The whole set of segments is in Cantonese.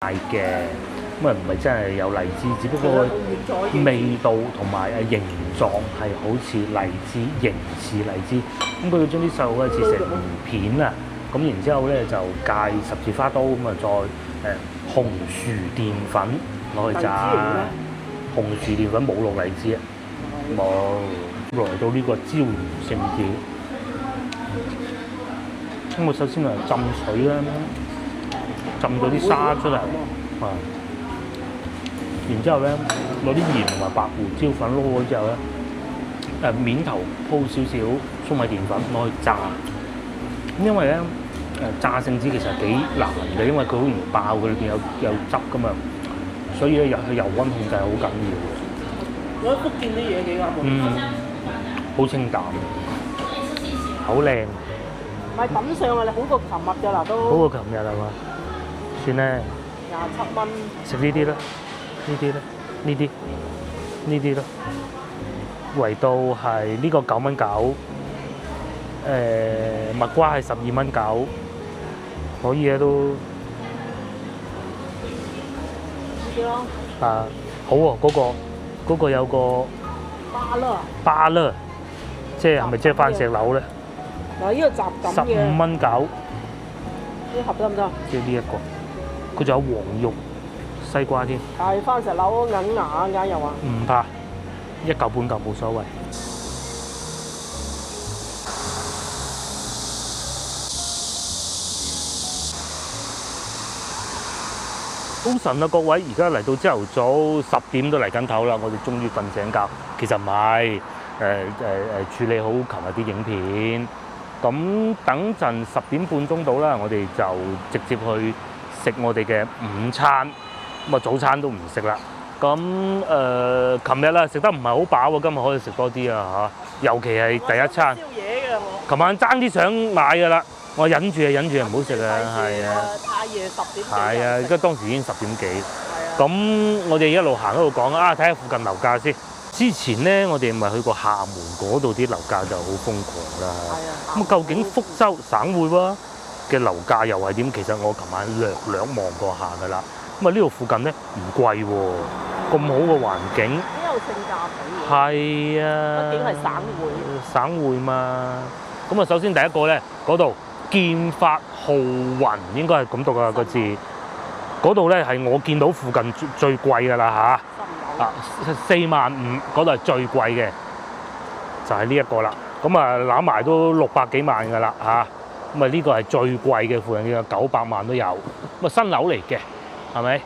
大嘅，咁啊唔係真係有荔枝，只不過味道同埋形狀係好似荔枝，形似荔枝。咁佢將啲細路咧切成片啊，咁然之後咧就戒十字花刀，咁啊再紅薯澱粉攞去炸。紅薯澱粉冇落荔枝啊，冇。來到呢個椒鹽聖子，咁我首先啊浸水啦，浸咗啲沙出嚟，啊，然之後咧攞啲鹽同埋白胡椒粉撈咗之後咧，面頭鋪少少粟米澱粉攞去炸，因為咧炸聖子其實幾難嘅，因為佢好容易爆，佢裏邊有汁噶嘛，所以咧佢油溫控制好緊要。我覺得福建啲嘢幾啱。好清淡，好靚。咪抌上啊！你好過琴日㗎啦都。好過琴日係嘛？算啦。27蚊。食呢啲啦，呢啲啦，圍到係呢個9蚊9，蜜瓜係12蚊9，可以啊都。呢啲咯。啊，好喎，嗰個有個巴勒。即係咪即係番石榴咧？嗱，呢個雜錦嘅15蚊9，呢盒得唔得？即係呢一個，佢仲有黃肉西瓜添。係番石榴硬牙啱又話。唔怕，1嚿半嚿冇所謂。早晨啊，各位！而家嚟到朝頭早10點都嚟緊頭啦，我哋終於瞓醒覺。其實唔係。處理好琴日啲影片，咁等陣10點半鐘到啦，我哋就直接去食我哋嘅午餐，咁啊早餐都唔食啦。咁琴日啦食得唔係好飽喎，今日可以食多啲啊嚇，尤其係第一餐。宵夜嘅我。琴晚爭啲想買㗎啦，我忍住唔好食啊，係啊。太夜10點幾。係啊，而家當時已經10點幾。係啊。咁我哋一路行一路講啊，睇下附近樓價先。之前咧，我哋咪去過廈門嗰度啲樓價就好瘋狂啦。咁究竟福州省會喎嘅樓價又係點？其實我琴晚略望過下㗎啦。咁啊呢度附近咧唔貴喎，咁好嘅環境。幾有性價比。係啊。畢竟係省會。省會嘛。咁啊，首先第一個咧，嗰度建發浩雲應該係咁讀啊個字。嗰度咧係我見到附近最貴㗎啦嚇。45000嗰度係最貴嘅，就係呢一個啦。咁啊攬埋都600幾萬㗎啦嚇。咁啊呢個係最貴嘅，附近嘅900萬都有。咁啊新樓嚟嘅，係咪？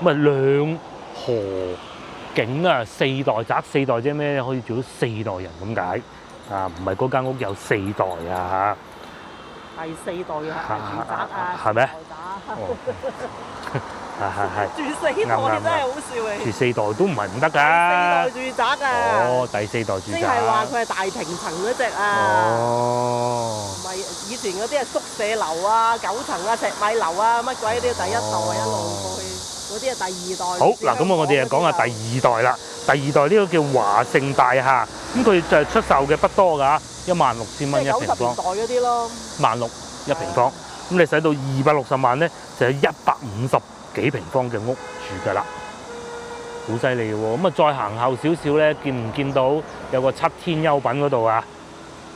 咁啊兩河景啊4代宅，4代啫咩？可以做到4代人咁解啊？唔係嗰間屋有4代啊嚇。第4代嘅住宅啊，係咪？係。住4代真係好笑嘅。住4代都唔係唔得㗎。第4代住宅啊。哦，第4代住宅。即係話佢係大平層嗰隻啊。哦。唔係以前嗰啲係宿舍樓啊、9層啊、石米樓啊，乜鬼啲第1代一路過去，嗰啲係第2代。好嗱，咁我哋就講下第2代啦。第2代呢個叫華盛大廈，咁佢就出售嘅不多㗎，16000蚊1平方。90年代嗰啲咯。16000一平方，咁你使到260萬咧，就有150幾平方嘅屋住㗎啦，好犀利嘅喎。咁啊，再行後少少咧，見唔見到有個七天優品嗰度啊？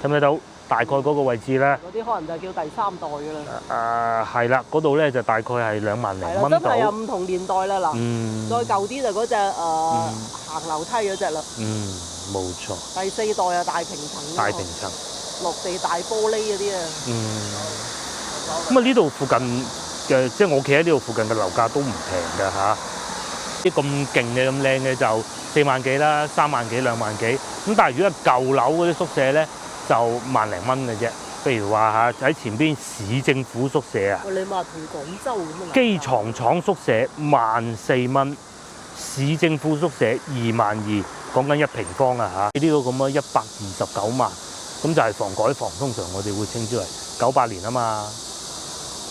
睇唔睇到？大概嗰個位置咧？嗰啲可能就叫第3代㗎啦。係啦，嗰度咧就大概係2萬零蚊度。真係有唔同年代啦嗱。再舊啲就嗰隻行樓梯嗰隻啦。冇錯。第4代啊，大平層。大平層。落地大玻璃嗰啲啊。咁啊，呢度附近嘅，即係我企喺呢度附近嘅樓價都唔平㗎嚇。啲咁勁嘅咁靚嘅就4萬幾啦，3萬幾2萬幾。咁但係如果係舊樓嗰啲宿舍咧，就萬零蚊嘅啫。譬如話喺前邊市政府宿舍啊，你話同廣州咁啊？機床廠宿舍14,000蚊，市政府宿舍22000，講緊1平方啊嚇。呢度咁啊129萬，咁就係房改房，通常我哋會稱之為98年啊嘛。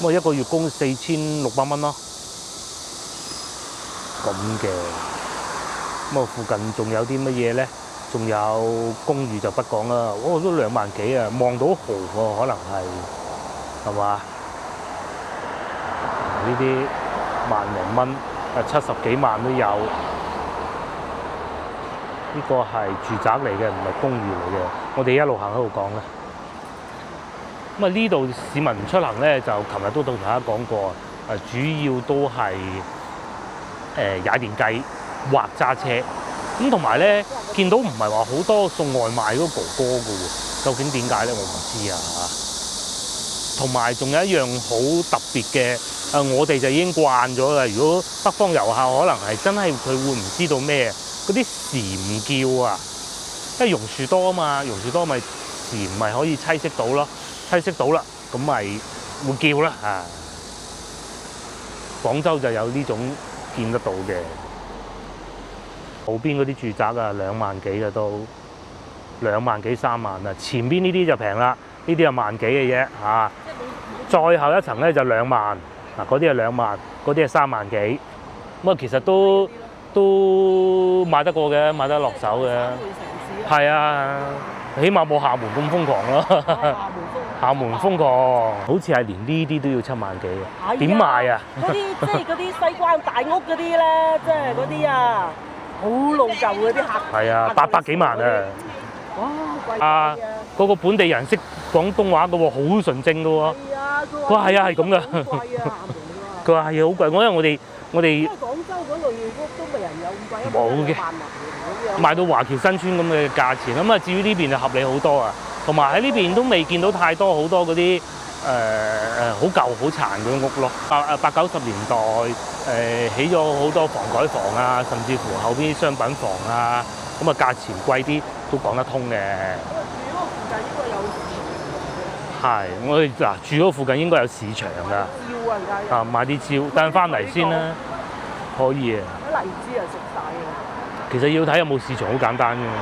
咁啊一個月供4600蚊咯，咁嘅。咁啊附近仲有啲乜嘢咧？仲有公寓就不講啦，都2萬幾啊，望到河喎，可能係嘛？呢啲萬零蚊，70幾萬都有。呢個係住宅嚟嘅，唔係公寓嚟嘅。我哋一路行喺度講啦。咁啊，呢度市民出行咧，就琴日都同大家講過，主要都係踩電雞或揸車。咁同埋咧，見到唔係話好多送外賣嗰個哥哥嘅喎，究竟點解咧？我唔知啊嚇。同埋仲有一樣好特別嘅，我哋就已經慣咗啦。如果北方遊客可能係真係佢會唔知道咩？嗰啲蟬叫啊，因為榕樹多啊嘛，榕樹多咪蟬咪可以棲息到咯，棲息到啦，咁咪會叫啦啊！廣州就有呢種見得到嘅，後邊嗰啲住宅啊，2萬幾嘅都2萬幾3萬啊，前邊呢啲就平啦，呢啲係萬幾嘅啫嚇，再後一層咧就2萬，嗱嗰啲係2萬，嗰啲係3萬幾，咁啊其實都買得過嘅，買得落手嘅。係啊，起碼冇廈門咁瘋狂咯。廈門瘋狂，好似係連呢啲都要7萬幾嘅，點賣啊？嗰啲即係嗰啲西關大屋嗰啲咧，即係嗰啲啊，好老舊嗰啲客。係啊，800幾萬啊！哇，貴啊！嗰個本地人識廣東話嘅喎，好純正嘅喎。係啊，佢話係啊，係咁嘅。好貴啊，佢話係好貴，因為我哋因為廣州嗰類屋都冇人有咁貴，冇嘅，賣到華僑新村咁嘅價錢。咁啊，至於呢邊就合理好多啊。同埋喺呢邊都未見到太多好多嗰啲好舊好殘嗰啲屋咯。80、90年代起咗好多房改房啊，甚至乎後邊商品房啊，咁啊價錢貴啲都講得通嘅。住嗰附近應該有市場。係，我哋嗱住嗰附近應該有市場㗎。蕉啊，而家。買啲蕉，等翻嚟先啦。可以啊。啲荔枝啊食晒㗎。其實要睇有冇市場好簡單㗎嘛。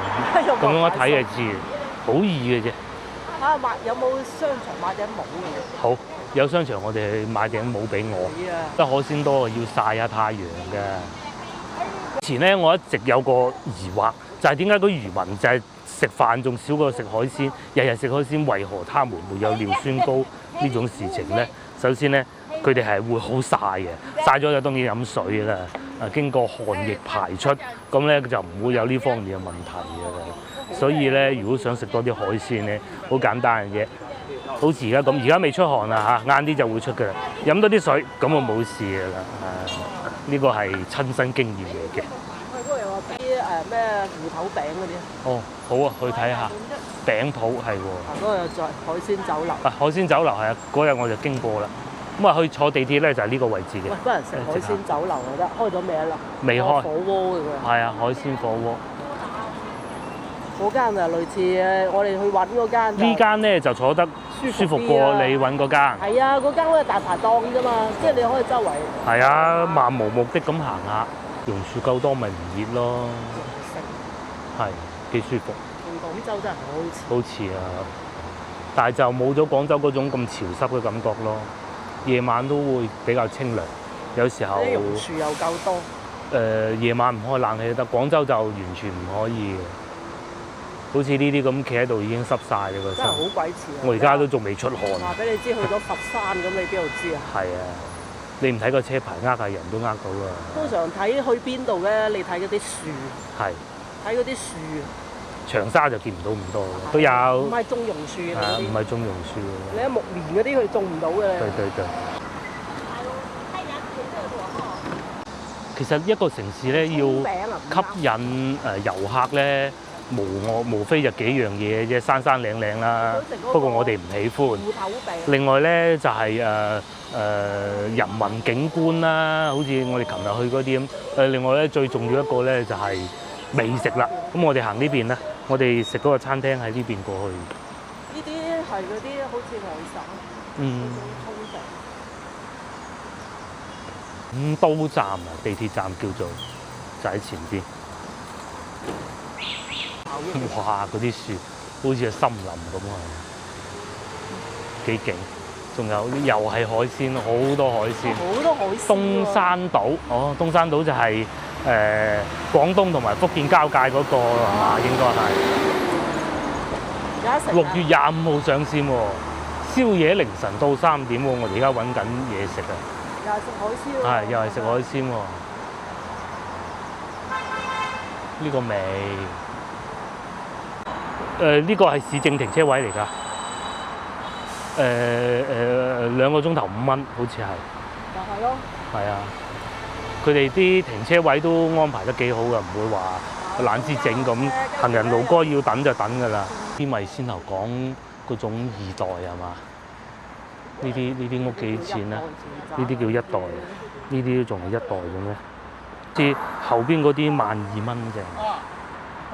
咁樣一睇就知。好易嘅啫。有冇商場買頂帽嘅？好，有商場我哋去買頂帽俾我。得海鮮多要曬下太陽嘅。以前咧，我一直有個疑惑，就係點解嗰漁民就係食飯仲少過食海鮮，日日食海鮮，為何他們沒有尿酸高呢種事情咧？首先咧，佢哋係會好曬嘅，曬咗就當然飲水啦。經過汗液排出，咁咧就唔會有呢方面嘅問題嘅。所以咧，如果想食多啲海鮮咧，好簡單嘅啫。好似而家咁，而家未出汗啊嚇，晏啲就會出嘅啦。飲多啲水，咁就冇事嘅啦。呢個係親身經驗嚟嘅。嗰度有啲咩芋頭餅嗰啲。哦，好啊，去睇下餅鋪係喎。嗰個有在海鮮酒樓。海鮮酒樓係啊，嗰日我就經過啦。咁啊，去坐地鐵咧就係呢個位置嘅。喂，幫人食海鮮酒樓就得，開咗未啊？未開。火鍋嘅喎。係啊，海鮮火鍋。嗰間就類似我哋去揾嗰間。呢間咧就坐得舒服過你揾嗰間。係啊，嗰間好似大排檔啫嘛，即係你可以周圍。係啊，漫無目的咁行下，榕樹夠多咪唔熱咯。係幾舒服。同廣州真係好似。好似啊，但係就冇咗廣州嗰種咁潮濕嘅感覺咯。夜晚都會比較清涼，有時候。啲榕樹又夠多。夜晚唔開冷氣得，廣州就完全唔可以嘅。好似呢啲咁企喺度已經濕晒啦個身。真係好鬼似啊！我而家都仲未出汗。話俾你知，去咗佛山咁，你邊度知啊？係啊，你唔睇個車牌，呃下人都呃到啊。通常睇去邊度咧？你睇嗰啲樹。係。睇嗰啲樹。長沙就見唔到咁多，都有。唔係種榕樹嗰啲。唔係種榕樹。你喺木棉嗰啲佢種唔到嘅。對。其實一個城市咧要吸引遊客咧。無非就幾樣嘢啫，山山嶺嶺啦。不過我哋唔喜歡。另外咧就係人文景觀啦，好似我哋琴日去嗰啲咁。另外咧最重要一個咧就係美食啦。咁我哋行呢邊咧，我哋食嗰個餐廳喺呢邊過去。呢啲係嗰啲好似外省。五都站啊，地鐵站叫做就喺前邊。哇！嗰啲樹好似係森林咁啊，幾勁！仲有又係海鮮，好多海鮮。好多海鮮。東山島，東山島就係廣東同埋福建交界嗰個係嘛？應該係。6月25號上線喎，宵夜凌晨到3點喎，我哋而家揾緊嘢食啊！又係食海鮮喎。係又係食海鮮喎。呢個未？呢個係市政停車位嚟㗎。2個鐘頭5蚊，好似係。就係咯。係啊，佢哋啲停車位都安排得幾好㗎，唔會話懶之整咁，行人路該要等就等㗎啦。啲咪先頭講嗰種2代係嘛？呢啲屋幾錢咧？呢啲叫1代，呢啲都仲係1代嘅咩？啲後邊嗰啲12000蚊啫。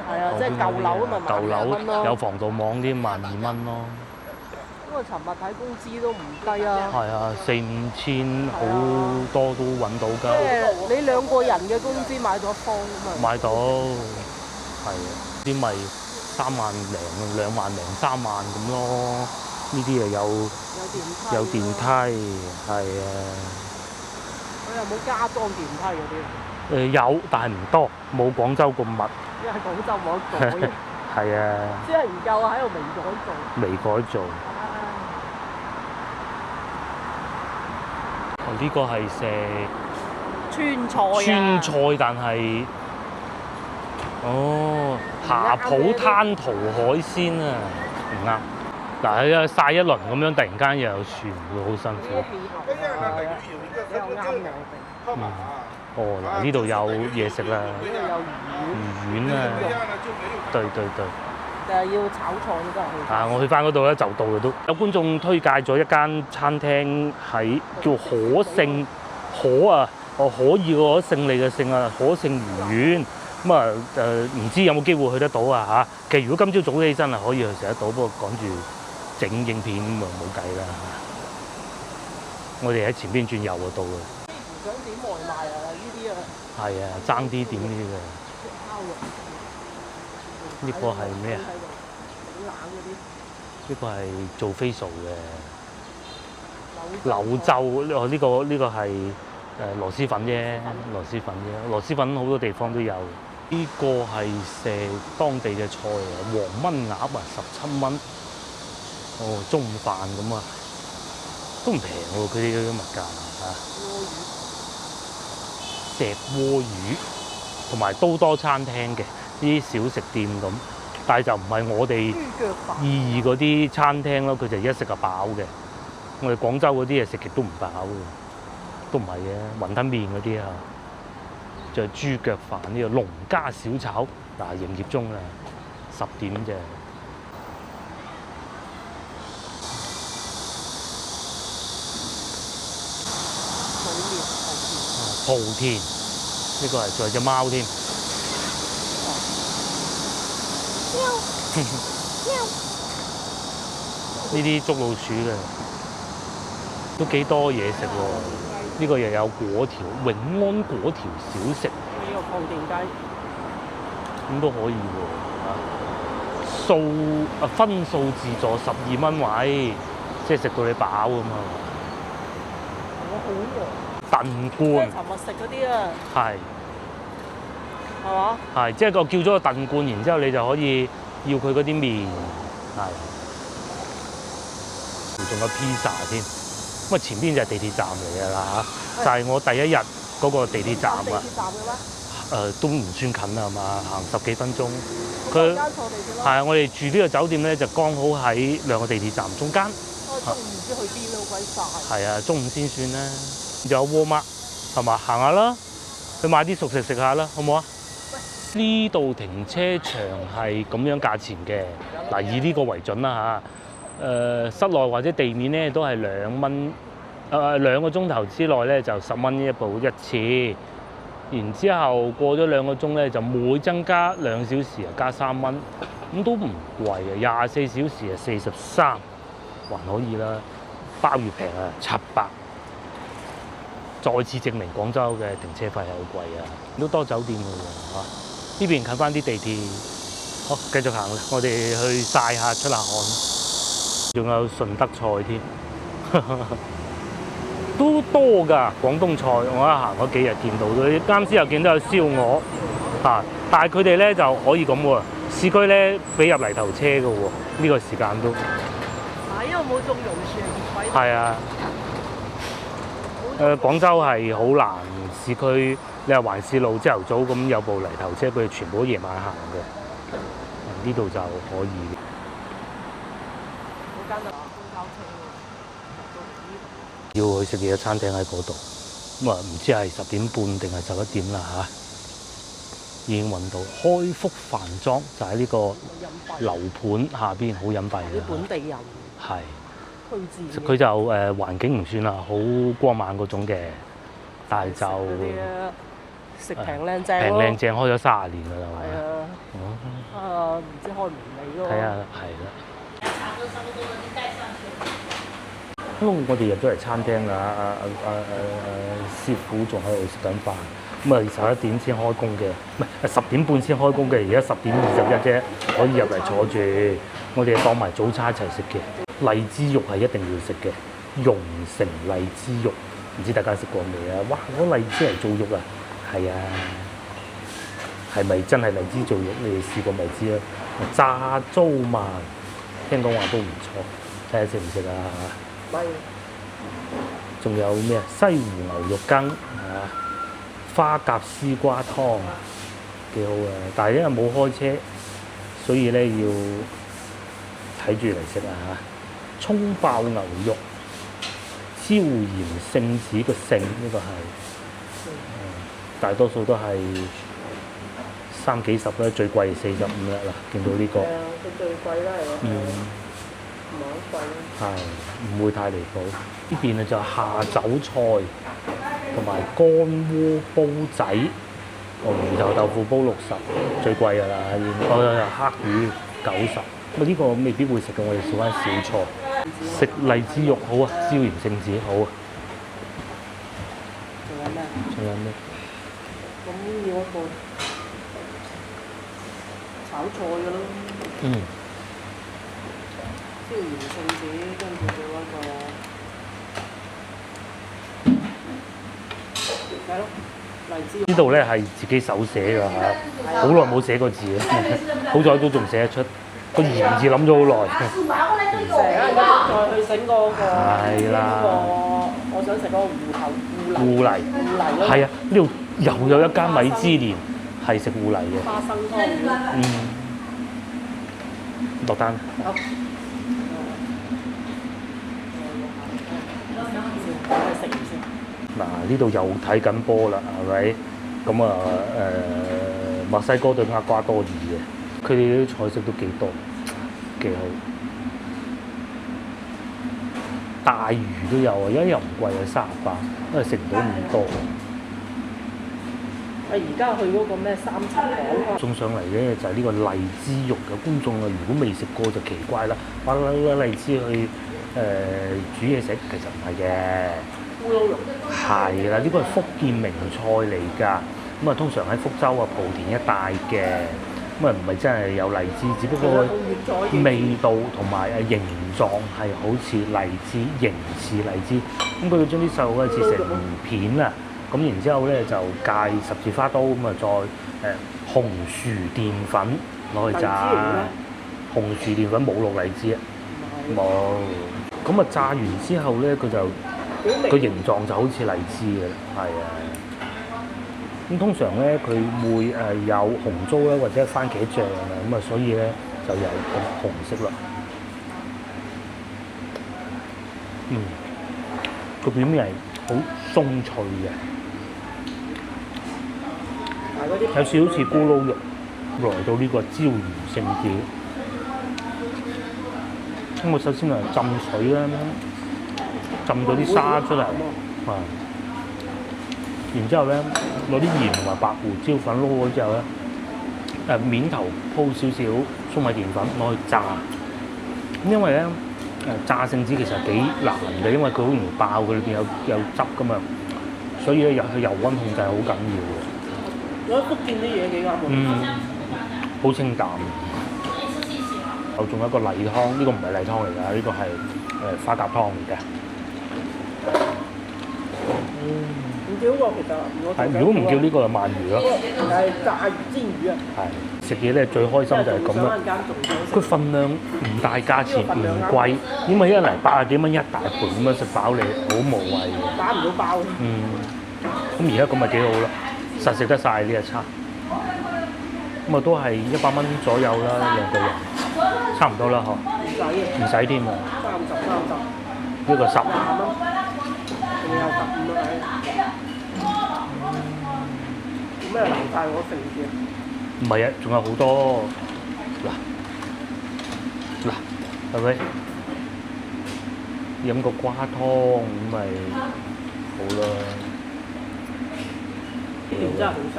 係啊，即係舊樓啊嘛，舊樓咯。有防盜網啲12000咯。因為尋日睇工資都唔低啊。係啊，4-5千好多都揾到㗎。即係你2個人嘅工資買咗方啊嘛。買到，係啊，啲咪3萬零、2萬零、3萬咁咯。呢啲又有電梯，係啊。佢有冇加裝電梯嗰啲？有，但係唔多，冇廣州咁密。因為廣州冇得改。係啊。即係唔夠喺度微改造。微改造。呢個係食川菜啊！川菜，但係霞浦灘塗海鮮啊，唔啱。嗱，喺曬一輪咁樣，突然間又有船，會好辛苦。比較啱我哋。嗱，呢度有嘢食啦。呢度有魚丸啊！對。就係要炒菜都係。我去翻嗰度咧就到嘅都。有觀眾推介咗一間餐廳喺叫可勝可以個勝利嘅勝啊，可勝魚丸。咁啊唔知有冇機會去得到啊嚇？其實如果今朝早起身係可以去食得到，不過趕住整影片咁啊冇計啦。我哋喺前邊轉右就到嘅。幾乎想點外賣啊？呢啲啊。係啊，爭啲點呢啲嘅。呢個係咩啊？好冷嗰啲。呢個係做 facial 嘅。柳州呢個係螺螄粉啫，螺螄粉好多地方都有。呢個係食當地嘅菜啊，黃燜鴨啊，17蚊。中午飯咁啊，都唔平喎，佢哋嗰啲物價嚇。石鍋魚同埋都多餐廳嘅啲小食店咁，但係就唔係我哋意義嗰啲餐廳咯，佢就一食就飽嘅。我哋廣州嗰啲嘢食極都唔飽嘅，都唔係嘅，雲吞麵嗰啲啊，仲有豬腳飯呢個農家小炒，嗱營業中啦，10點啫。莆田呢個係仲有隻貓添。呢啲捉老鼠嘅，都幾多嘢食喎。呢個又有果條，永安果條小食。呢個放電雞。咁都可以喎。分數自助12蚊位，即係食到你飽啊嘛。我好餓。燉罐。尋日食嗰啲啊。係。係嘛？係，即係個叫咗個燉罐，然之後你就可以要佢嗰啲麵，係。仲有 pizza 添，咁啊前邊就係地鐵站嚟㗎啦嚇，就係我第一日嗰個地鐵站啊。地鐵站嘅咩？都唔算近啦，係嘛？行10幾分鐘。佢係啊，我哋住呢個酒店咧，就剛好喺2個地鐵站中間。中午唔知去邊啦，好鬼曬。係啊，中午先算啦。仲有 Walmart 係嘛？行下啦，去買啲熟食食下啦，好唔好啊？呢度停車場係咁樣價錢嘅，嗱以呢個為準啦嚇。室內或者地面咧都係2蚊，2個鐘頭之內咧就10蚊一部一次。然之後過咗2個鐘咧就每增加2小時啊加3蚊，咁都唔貴啊。24小時啊43，還可以啦。鮑魚平啊700，再次證明廣州嘅停車費係好貴啊，都多酒店㗎喎嚇。呢邊近翻啲地鐵，好繼續行啦。我哋去曬下出下汗，仲有順德菜添，都多㗎廣東菜。我一行嗰幾日見到佢，啱先又見到有燒鵝嚇，但係佢哋咧就可以咁喎，市區咧俾入泥頭車㗎喎，呢個時間都。因為冇種榕樹葉位。係啊。好廣州係好難市區，你話環市路朝頭早咁有部泥頭車，佢哋全部都夜晚行嘅。呢度就可以嘅。嗰間就公交車要去食嘢餐廳喺嗰度，咁啊唔知係10點半定係11點啦嚇。已經揾到開福飯莊，就喺呢個樓盤下邊，好隱蔽嘅。啲本地人係。推薦嘅。佢就環境唔算話好光猛嗰種嘅，但係就食平靚正平咯靚正開咗30年㗎啦，係咪？係啊，啊唔知開唔嚟咯。睇下係啦。因為我哋入咗嚟餐廳啦，師傅仲喺度食緊飯，咁啊11點先開工嘅，唔係10點半先開工嘅，而家10點21啫，可以入嚟坐住。我哋當埋早餐一齊食嘅。荔枝肉係一定要食嘅，蓉城荔枝肉，唔知大家食過未啊？哇！攞荔枝嚟做肉啊，係啊，係咪真係荔枝做肉？你哋試過咪知啦。炸糟饅，聽講話都唔錯，睇下食唔食啊？仲有咩啊？西湖牛肉羹啊，花甲絲瓜湯，幾好啊！但係因為冇開車，所以咧要睇住嚟食啊嚇。葱爆牛肉，椒鹽聖子個聖呢個係，大多數都係30幾40啦，最貴45啦嗱，見到呢個。係啊，佢最貴啦係咯。唔係好貴咯。係，唔會太離譜。呢邊啊就下酒菜同埋乾鍋煲仔，魚頭豆腐煲60，最貴㗎啦。黑魚90。咁呢個未必會食嘅，我哋少翻小菜。食荔枝肉好啊，椒鹽聖子好啊。仲有咩？仲有咩？咁要一個炒菜嘅咯。椒鹽聖子，跟住做一個係咯，荔枝。呢度咧係自己手寫㗎嚇，好耐冇寫過字啦，好彩都仲寫得出。個鹽字諗咗好耐。成日再去整嗰個。係啦。我想食嗰個芋泥。係啊，呢度又有一間米芝蓮係食芋泥嘅。花生湯。落單。好。食唔先？嗱，呢度又睇緊波啦，係咪？咁啊墨西哥對厄瓜多爾嘅，佢哋啲菜式都幾多，幾好。大魚都有啊，因為又唔貴啊，38，因為食唔到咁多。而家去嗰個咩3層房？送上嚟嘅就係呢個荔枝肉嘅，觀眾啊，如果未食過就奇怪啦，攞荔枝去煮嘢食，其實唔係嘅。咕嚕肉。係啦，呢個係福建名菜嚟㗎。咁啊，通常喺福州啊、莆田一帶嘅。咁啊，唔係真係有荔枝，只不過味道同埋形狀係好似荔枝，形似荔枝。咁佢將啲細路咧切成片啊，咁然之後咧就界十字花刀，咁啊再紅薯澱粉攞去炸。紅薯澱粉冇落荔枝啊，冇。咁啊炸完之後咧，佢就個形狀就好似荔枝嘅啦，係啊。咁通常咧佢會有紅糟啦，或者番茄醬啊，咁啊所以咧就有紅色啦。個表面係好鬆脆嘅，有少少似咕嚕肉。來到呢個椒鹽聖子，咁我首先係浸水啦，浸咗啲沙出嚟，啊，然之後咧攞啲鹽同埋白胡椒粉撈咗之後咧，面頭鋪少少粟米澱粉攞去炸，因為咧炸聖子其實幾難嘅，因為佢好容易爆，佢裏邊有汁噶嘛，所以咧佢油溫控制係好緊要嘅。我覺得福建啲嘢幾啱喎。好清淡。仲有一個例湯，呢個唔係例湯嚟㗎，呢個係花甲湯嚟嘅。唔知少喎，其實我係，如果唔叫呢個就鰻魚咯。係炸魚煎魚啊！係食嘢咧最開心就係咁啦。佢份量唔大，價錢唔貴，因為一嚟80幾蚊一大盤咁樣食飽你，好無謂嘅。打唔到包。咁而家咁咪幾好咯，實食得晒呢一餐。咁啊都係100蚊左右啦，兩個人，差唔多啦嗬。唔使添啊。30。呢個10。20蚊。仲有15啊！做咩留晒我食嘅？唔係啊，仲有好多嗱，係咪？飲個瓜湯咁咪好啦。呢條真係好食。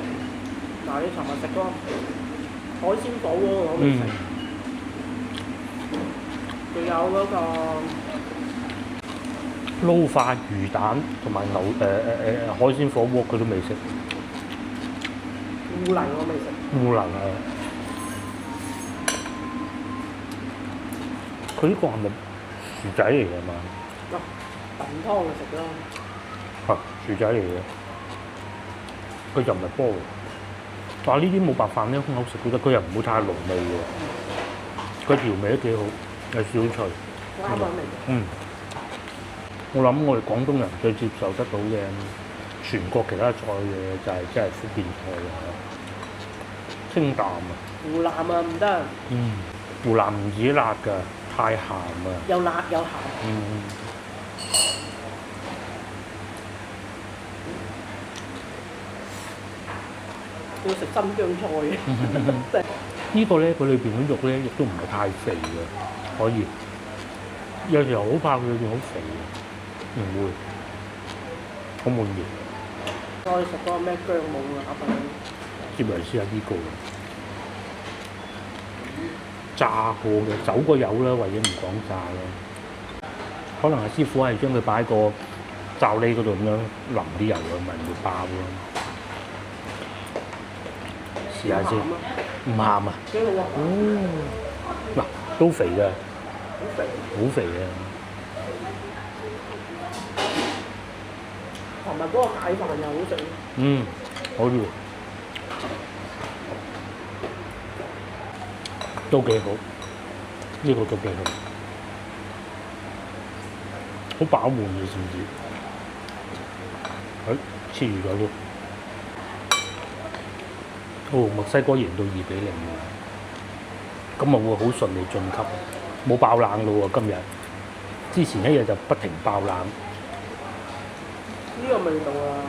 嗱，你尋日食嗰個海鮮火鍋我未食，仲有嗰個撈化魚蛋同埋海鮮火鍋佢都未食。芋泥我未食。芋泥啊！佢呢個係咪薯仔嚟㗎嘛？燉湯就食咯。係薯仔嚟嘅，佢就唔係波。但係呢啲冇白飯咧，好食都得，佢又唔會太濃味嘅，佢調味都幾好，有少脆。啱啱味。我諗我哋廣東人最接受得到嘅全國其他菜嘅就係即係福建菜啦，清淡啊。湖南啊唔得。湖南唔止辣㗎，太鹹啊。又辣又鹹。要食新疆菜嘅。呢個咧，佢裏邊啲肉咧，亦都唔係太肥嘅，可以。有時候好怕佢裏邊好肥嘅，唔會，好滿意。再食嗰個咩薑母鴨啊？接嚟試下呢個，炸過嘅，走過油啦，或者唔講炸啦。可能係師傅係將佢擺喺個罩呢嗰度咁樣淋啲油啊，咪唔會爆咯。試下先，唔鹹啊！幾好啊！嗱，都肥㗎，好肥嘅。同埋嗰個蟹飯又好食。好啲，都幾好，呢個都幾好，好飽滿嘅甚至。黐住咗都。墨西哥贏到2-0喎，咁啊會好順利晉級，冇爆冷咯喎今日。之前一日就不停爆冷。呢個味道啊，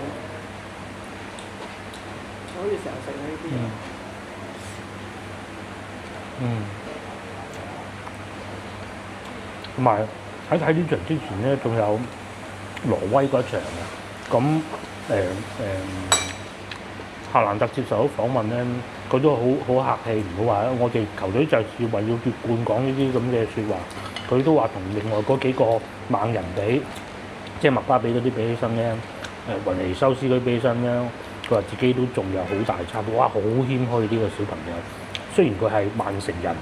我可以成日食呢啲。同埋喺睇呢場之前咧，仲有挪威嗰場啊，咁夏蘭特接受到訪問咧，佢都好客氣，唔好話我哋球隊就係為要奪冠講呢啲咁嘅説話。佢都話同另外嗰幾個猛人比，即係麥巴比嗰啲比起身咧，雲尼修斯嗰啲比起身咧，佢話自己都仲有好大差別。哇，好謙虛呢個小朋友。雖然佢係曼城人、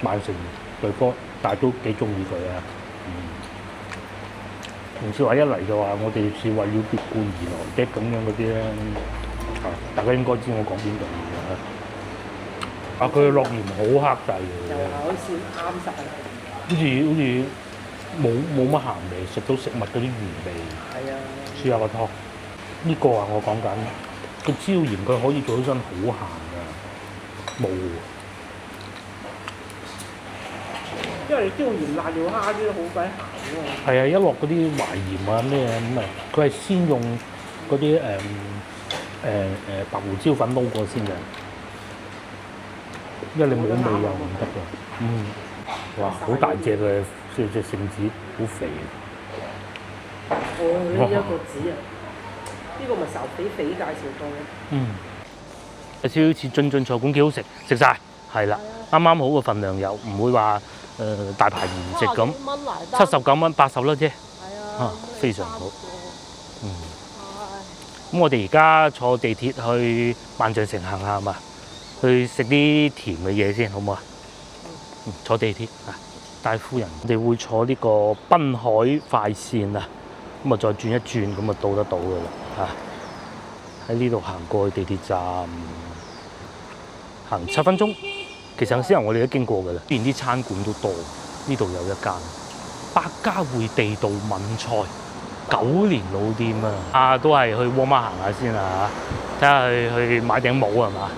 曼城隊波，但係都幾中意佢啊。唔似話一嚟就話我哋是為了奪冠而來的咁樣嗰啲咧。大家應該知我講邊度嘅。佢嘅諾言好克制嘅。又好似啱晒。好似冇乜鹹味，食到食物嗰啲原味。係啊。試下個湯。呢個啊，我講緊個椒鹽，佢可以做起身好鹹㗎。冇。因為椒鹽辣椒蝦啲都好鬼鹹喎。係啊，一落嗰啲淮鹽啊咩咁啊，佢係先用嗰啲白胡椒粉撈過先嘅，因為你冇味又唔得㗎。哇，好大隻嘅隻聖子，好肥啊！呢一個子啊，呢個咪壽肥肥介紹過嘅。有少少似津津菜館，幾好食，食晒，係啦，啱啱好個份量又唔會話大排筵席咁，79蚊80啦啫。係啊，非常好。咁我哋而家坐地鐵去萬象城行下係嘛？去食啲甜嘅嘢先，好唔好啊？坐地鐵啊，戴夫人，我哋會坐呢個濱海快線啊，咁啊再轉一轉，咁啊到得到㗎啦嚇。喺呢度行過去地鐵站，行7分鐘。其實先頭我哋都經過㗎啦，邊啲餐館都多。呢度有一間百家匯地道閩菜9年老店啊！都係去沃媽行下先啊，睇下去買頂帽係嘛？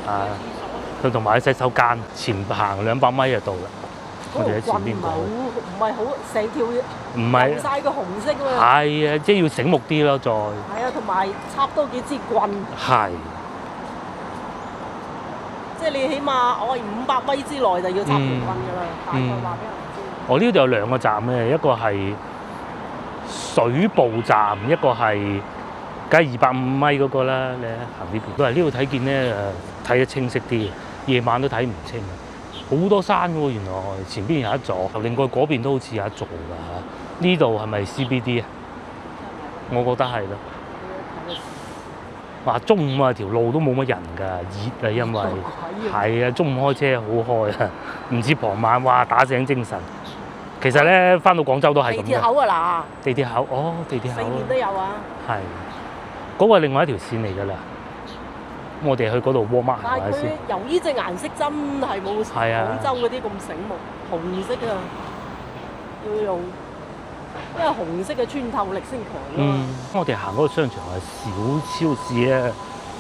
啊，佢同埋喺洗手間前行200米就到啦。我哋喺前邊過，唔係好成條唔係流晒個紅色喎。係啊，即係要醒目啲咯，再係啊，同埋插多幾支棍。係。即係你起碼我係500米之內就要插條棍㗎啦，大概話俾人知。我呢度有2個站嘅，一個係水埗站，一個係梗係250米嗰個啦。你行呢邊都係呢度睇見咧睇得清晰啲，夜晚都睇唔清。好多山喎，原來前邊有一座，另外嗰邊都好似有一座㗎。呢度係咪 CBD 啊？我覺得係咯。話中午啊，條路都冇乜人㗎，熱啊，因為係啊，中午開車好開啊，唔知傍晚哇打醒精神。其實咧，翻到廣州都係咁嘅。地鐵口啊嗱，地鐵口哦，地鐵口。四面都有啊。係，嗰個係另外一條線嚟㗎啦。我哋去嗰度窩媽行但係佢下先。由呢隻顏色真係冇係啊廣州嗰啲咁醒目，紅色啊，要用，因為紅色嘅穿透力先強啊嘛。我哋行嗰個商場係小超市啊，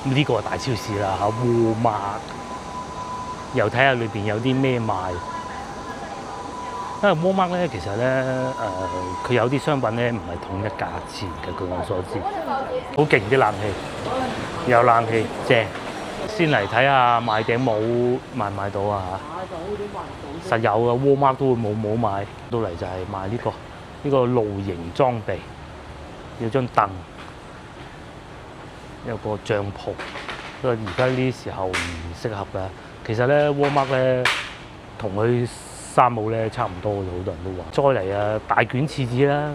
呢個係大超市啦嚇，窩媽。又睇下裏邊有啲咩賣。因為沃麥咧，其實咧佢有啲商品咧唔係統一價錢嘅，據我所知，好勁啲冷氣，有冷氣正。先嚟睇下買頂帽買唔買到啊嚇？實有啊，沃麥都會冇買。到嚟就係買呢個露營裝備，有張凳，有個帳篷。不過而家呢啲時候唔適合㗎。其實咧，沃麥咧同佢山姆咧差唔多嘅，好多人都話。再嚟啊，大卷廁紙啦，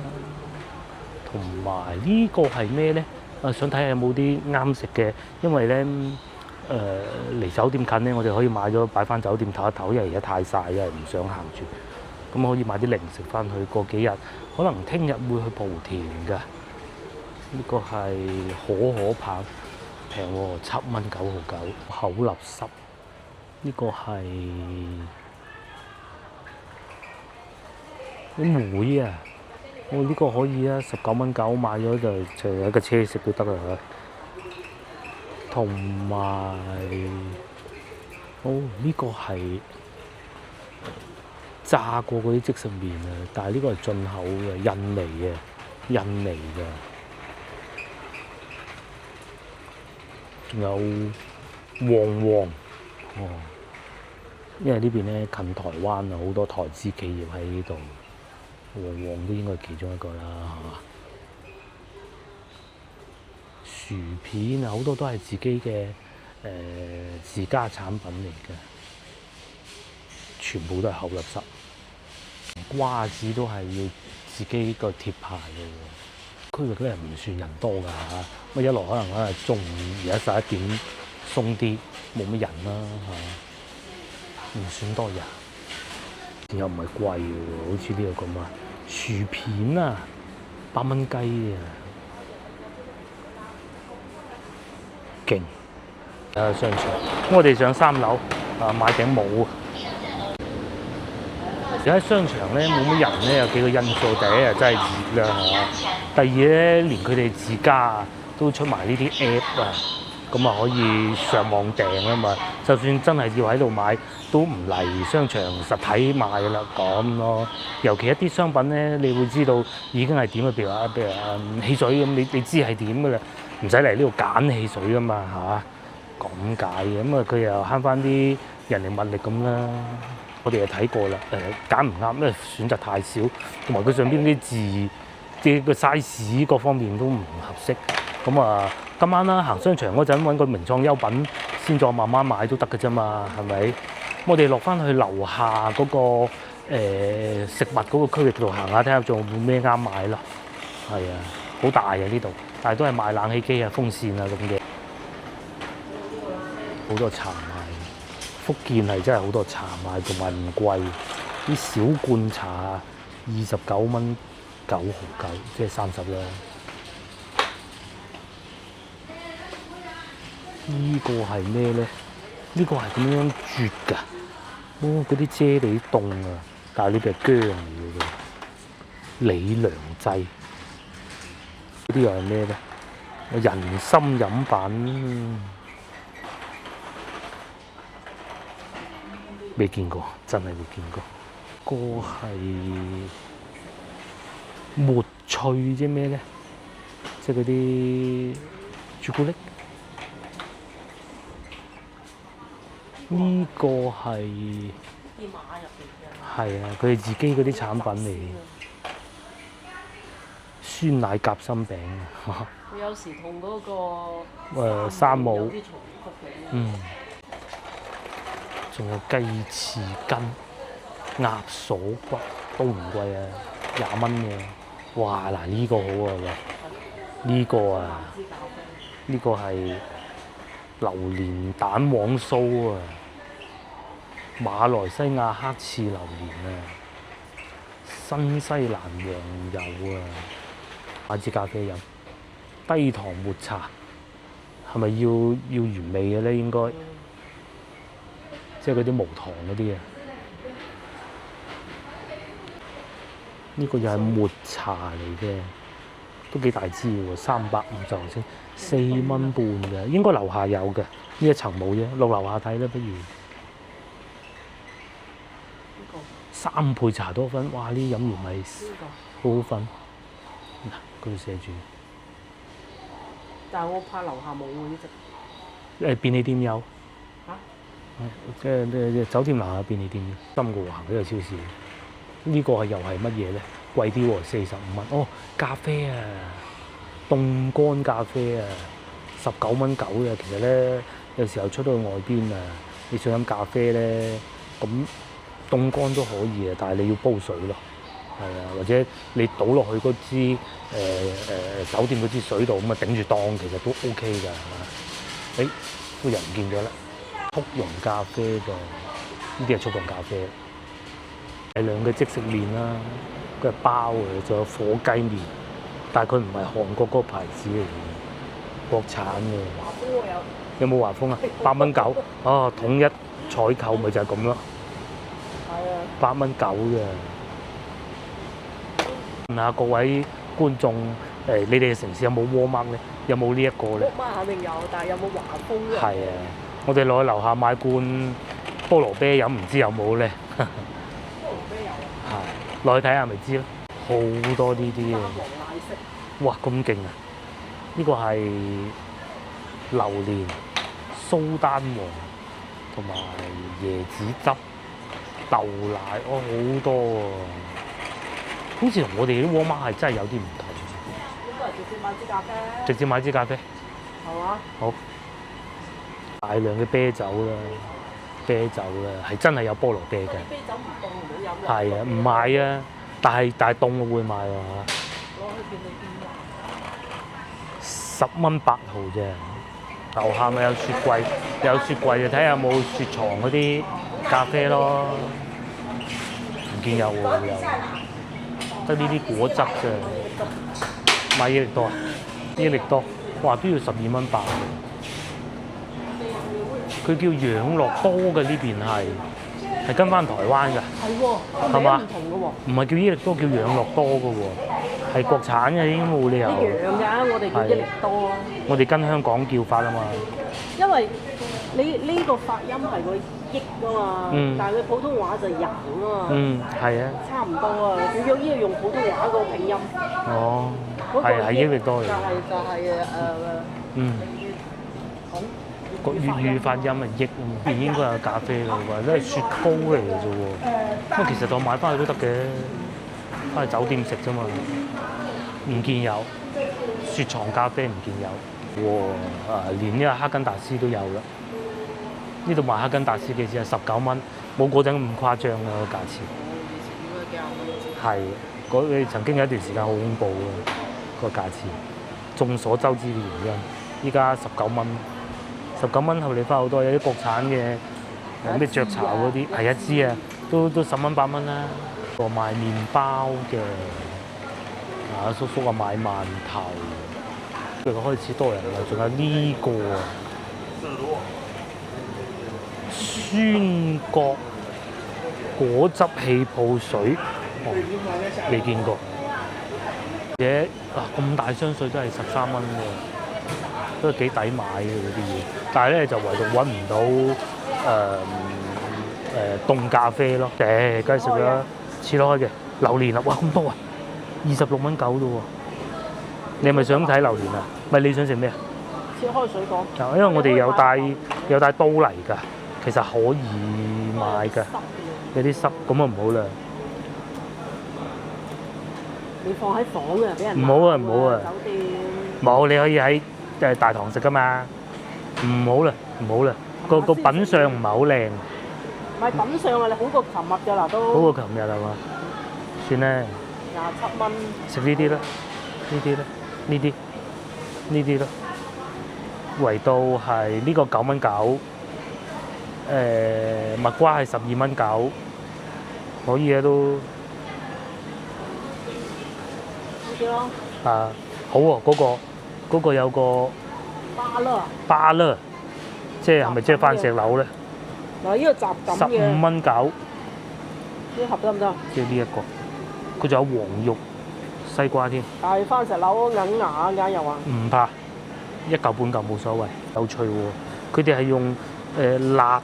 同埋呢個係咩咧？想睇下有冇啲啱食嘅，因為咧離酒店近咧，我哋可以買咗擺翻酒店唞一唞，因為而家太曬，因為唔想行住。咁可以買啲零食翻去，過幾日可能聽日會去莆田㗎。呢個係可棒，平喎，7蚊9毫9，口立濕。呢個係啲梅啊！呢個可以啊，19蚊9買咗就有一個車食都得啦嚇。同埋呢個係炸過嗰啲即食麵啊，但係呢個係進口嘅，印尼嘅。仲有旺因為呢邊咧近台灣啊，好多台資企業喺呢度，旺都應該係其中一個啦，係嘛？薯片啊，好多都係自己嘅自家產品嚟嘅，全部都係口立濕。瓜子都係要自己個貼牌嘅喎。區域咧唔算人多㗎嚇，乜一來可能咧中午而家11點鬆啲，冇乜人啦嚇。唔算多人，又唔係貴嘅喎，好似呢個咁啊，薯片啊，8蚊雞啊，勁！商場，我哋上3樓買頂帽啊。而家商場咧冇乜人咧，有幾個因素，第一日真係熱啦嚇，第二咧連佢哋自家都出埋呢啲 app 啊。咁啊可以上網訂啊嘛，就算真係要喺度買，都唔嚟商場實體買啦咁咯。尤其一啲商品咧，你會知道已經係點啊，譬如汽水咁，你知係點噶啦，唔使嚟呢度揀汽水噶嘛嚇，咁解嘅。咁啊佢又慳翻啲人力物力咁啦。我哋又睇過啦，揀唔啱，因為選擇太少，同埋佢上邊啲字啲個 size 各方面都唔合適。咁啊，今晚啦行商場嗰陣揾個名創優品先再慢慢買都得嘅啫嘛，係咪？我哋落翻去樓下嗰個食物嗰個區域度行下，睇下仲有冇咩啱買咯。係啊，好大啊呢度，但係都係賣冷氣機啊、風扇啊咁嘅，好多茶賣。福建係真係好多茶賣，同埋唔貴，啲小罐茶29蚊9毫9，即係30啦。呢個係咩咧？呢個係咁樣啜㗎。哦，嗰啲啫喱凍啊，但係呢邊係薑嚟嘅喎。李良劑呢啲又係咩咧？人參飲品未見過，真係未見過。個係抹脆啫咩咧？即係嗰啲朱古力。呢個係係啊，佢哋自己嗰啲產品嚟。酸奶夾心餅啊！佢有時同嗰個山姆有啲重複嘅。嗯，仲有雞翅筋、鴨鎖骨都唔貴啊，20蚊嘅。哇！嗱，呢個好啊，喂，呢個啊，呢個係榴蓮蛋黃酥啊，馬來西亞黑刺榴蓮啊，新西蘭黃油啊。買支咖啡飲，低糖抹茶，係咪要原味嘅咧？應該，即係嗰啲無糖嗰啲啊。呢個又係抹茶嚟嘅，都幾大支喎，350就先4蚊半嘅，應該樓下有嘅，呢一層冇啫，落樓下睇啦，不如。3倍茶多酚，哇！呢飲完咪好好瞓。嗱，佢寫住。但係我怕樓下冇喎呢隻。便利店有。嚇？即係酒店樓下便利店，深澳行呢個超市。呢個又係乜嘢咧？貴啲喎，45蚊。哦，咖啡啊，凍乾咖啡啊，19.9蚊嘅。其實咧，有時候出到去外邊啊，你想飲咖啡咧，咁凍乾都可以啊，但係你要煲水咯。係啊，或者你倒落去嗰支酒店嗰支水度，咁啊頂住檔，其實都 OK 㗎，係嘛？誒，個人唔見咗啦，速溶咖啡㗎，呢啲係速溶咖啡。大量嘅即食麵啦，佢係包嘅，仲有火雞麵，但係佢唔係韓國嗰個牌子嚟嘅，國產嘅。華豐我有。有冇華豐啊？8蚊9，哦，統一採購咪就係咁咯。係啊。8蚊9嘅。問下各位觀眾，你哋嘅城市有冇 Walmart 咧？有冇呢一個咧？ Walmart 肯定有，但係有冇華豐咧？係啊，我哋落去樓下買罐菠蘿啤飲，唔知有冇咧？菠蘿啤有啊。係，落去睇下咪知咯。好多呢啲嘅。黃奶昔。哇，咁勁啊！呢個係榴蓮、蘇丹黃同埋椰子汁、豆奶，哦，好多喎！好似同我哋啲 Walmart 係真係有啲唔同。應該係直接買支咖啡。直接買支咖啡。係嘛？好。大量嘅啤酒啦，啤酒啦，係真係有菠蘿啤嘅。啤酒唔凍唔好飲。係啊，唔買啊，但係凍我會買喎。攞去便利店10蚊8毫啫。樓下咪有雪櫃，有雪櫃就睇下有冇雪藏嗰啲咖啡咯。唔見有喎，有。得呢啲果汁啫。買益力多啊？益力多，哇都要12蚊8嘅。佢叫養樂多嘅，呢邊係跟翻台灣㗎。係喎，個名唔同嘅喎。唔係叫益力多，叫養樂多嘅喎，係國產嘅，應該冇理由。一樣㗎，我哋叫益力多啊。我哋跟香港叫法啊嘛。因為你呢個發音係個益啊嘛，但係佢普通話就人啊嘛。係啊。差唔多啊，佢要用普通話個拼音。哦。係益力多嚟。就係個粵語發音係益，邊應該有咖啡咯，或者係雪糕嚟嘅啫喎。咁其實當買翻去都得嘅，翻去酒店食啫嘛。唔見有雪藏咖啡，唔見有。哇！連呢個哈根達斯都有啦。呢度賣哈根達斯幾錢啊？19蚊，冇嗰陣咁誇張啊個價錢。係，嗰曾經有一段時間好恐怖嘅個價錢，眾所周知嘅原因。依家19蚊。19蚊後你翻好多，有啲國產嘅咩雀巢嗰啲，係一支啊，都10蚊8蚊啦。個賣麵包嘅，叔叔啊賣饅頭，佢開始多人啦。仲有呢個啊，酸角果汁氣泡水，未見過。而且咁大箱水都係13蚊喎，都幾抵買嘅嗰啲嘢。但係咧就唯獨揾唔到凍咖啡咯。梗係食啦，切開嘅榴蓮啊，哇咁多啊，26蚊9啫喎。你係咪想睇榴蓮啊？咪你想食咩啊？切開水果。因為我哋有帶刀嚟㗎，其實可以買㗎。有啲濕咁啊唔好啦。你放喺房啊，俾人唔好啊唔好啊酒店冇，你可以喺大堂食㗎嘛。唔好啦唔好啦，個品相唔係好靚。唔係品相啊，你好過琴日㗎啦都。好過琴日係嘛？算啦， 27蚊。食呢啲啦，呢啲啦，圍到係呢個9蚊9，蜜瓜係12蚊9，可以啊都。呢啲咯。啊，好喎，嗰個有個巴勒，即係咪即係番石榴咧嗱，呢個雜錦嘅。15蚊9，呢盒得唔得？即係呢一個，佢仲有黃肉西瓜添。但係番石榴硬牙㗎又話。唔怕，一嚿半嚿冇所謂。有趣喎，佢哋係用辣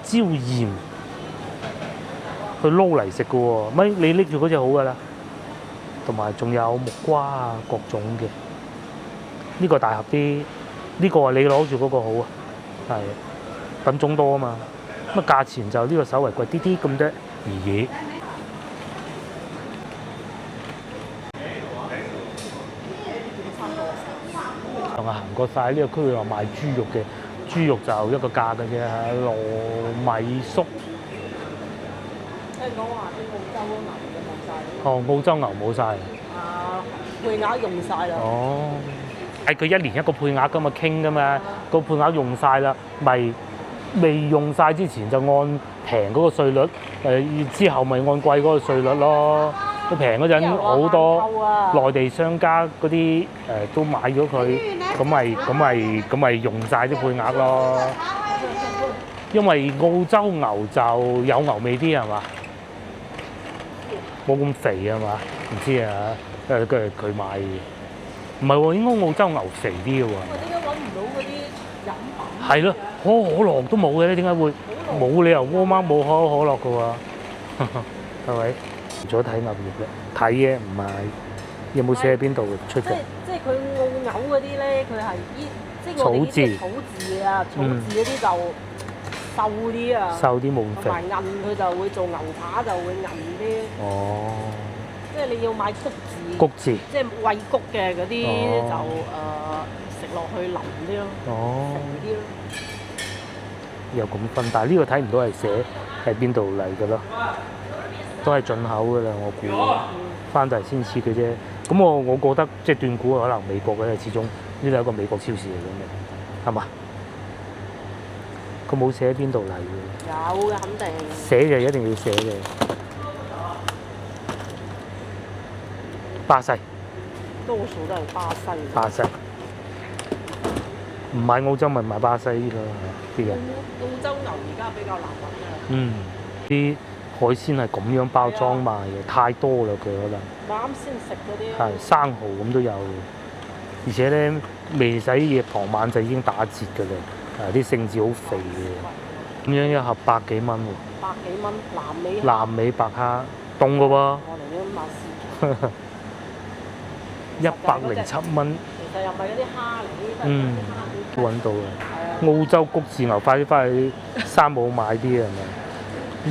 椒鹽去撈嚟食嘅喎。咪你拎住嗰隻好㗎啦，同埋仲有木瓜啊各種嘅。呢個大盒啲，呢個啊你攞住嗰個好啊，係品種多啊嘛。咁啊價錢就呢個稍微貴啲啲咁啫，而已。同我行過晒呢個區域話賣豬肉嘅，豬肉就一個價嘅啫，糯米粟。聽講話啲澳洲牛嘅冇晒。哦，澳洲牛冇晒。啊，配額用晒啦。哦，係佢1年一個配額㗎嘛，傾㗎嘛，個配額用晒啦，咪未用晒之前就按平嗰個稅率，之後咪按貴嗰個稅率咯。佢平嗰陣好多內地商家嗰啲都買咗佢，咁咪用晒啲配額咯。因為澳洲牛就有牛味啲係嘛，冇咁肥係嘛，唔知啊，佢買嘅。唔係喎，應該澳洲牛肥啲嘅喎。點解揾唔到嗰啲飲品？係咯，可樂都冇嘅咧，點解會冇理由窩貓冇可樂嘅喎？係咪？除咗睇牛肉嘅，睇嘅唔係有冇寫喺邊度出嘅？即係佢澳牛嗰啲咧，佢係即係我哋呢啲草字啊，草字嗰啲就瘦啲啊，瘦啲冇咁肥。同埋韌佢就會做牛扒就會韌啲。哦。即係你要買谷字，即係餵谷嘅嗰啲就食落去腍啲咯，肥啲咯。又咁分，但係呢個睇唔到係寫喺邊度嚟嘅咯。都係進口㗎啦，我估翻嚟先切嘅啫。咁我覺得即係斷估可能美國嘅，始終呢度係一個美國超市嚟嘅，係嘛？佢冇寫喺邊度嚟嘅。有嘅肯定。寫就一定要寫嘅。巴西。多數都係巴西。巴西。唔買澳洲咪買巴西咯，啲人。澳洲牛而家比較難揾啊。啲海鮮係咁樣包裝賣嘅，太多啦佢可能。啱先食嗰啲。係生蠔咁都有，而且咧未使嘢傍晚就已經打折㗎啦。啲聖子好肥嘅，咁樣一盒100幾蚊喎。100幾蚊，南美白蝦凍㗎喎。我嚟咗買試。107蚊。其實又唔係嗰啲蝦嚟，呢都揾到嘅。澳洲谷字牛，快啲翻去山姆買啲係咪？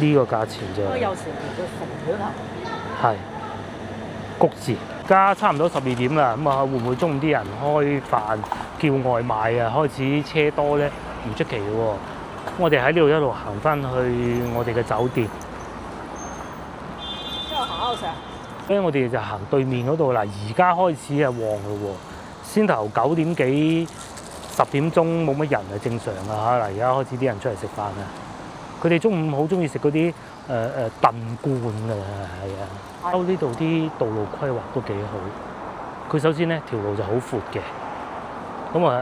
呢個價錢就有時佢肥咗頭。係谷字，而家差唔多12點啦，咁啊會唔會中午啲人開飯叫外賣啊？開始車多咧，唔出奇嘅喎。我哋喺呢度一路行翻去我哋嘅酒店。之後行喺度食。所以我哋就行對面嗰度啦。而家開始係旺咯喎，先頭9點幾10點鐘冇乜人係正常啊嚇。嗱，而家開始啲人出嚟食飯啦。佢哋中午好中意食嗰啲燉罐㗎，係啊。呢度啲道路規劃都幾好。佢首先咧條路就好闊嘅，咁啊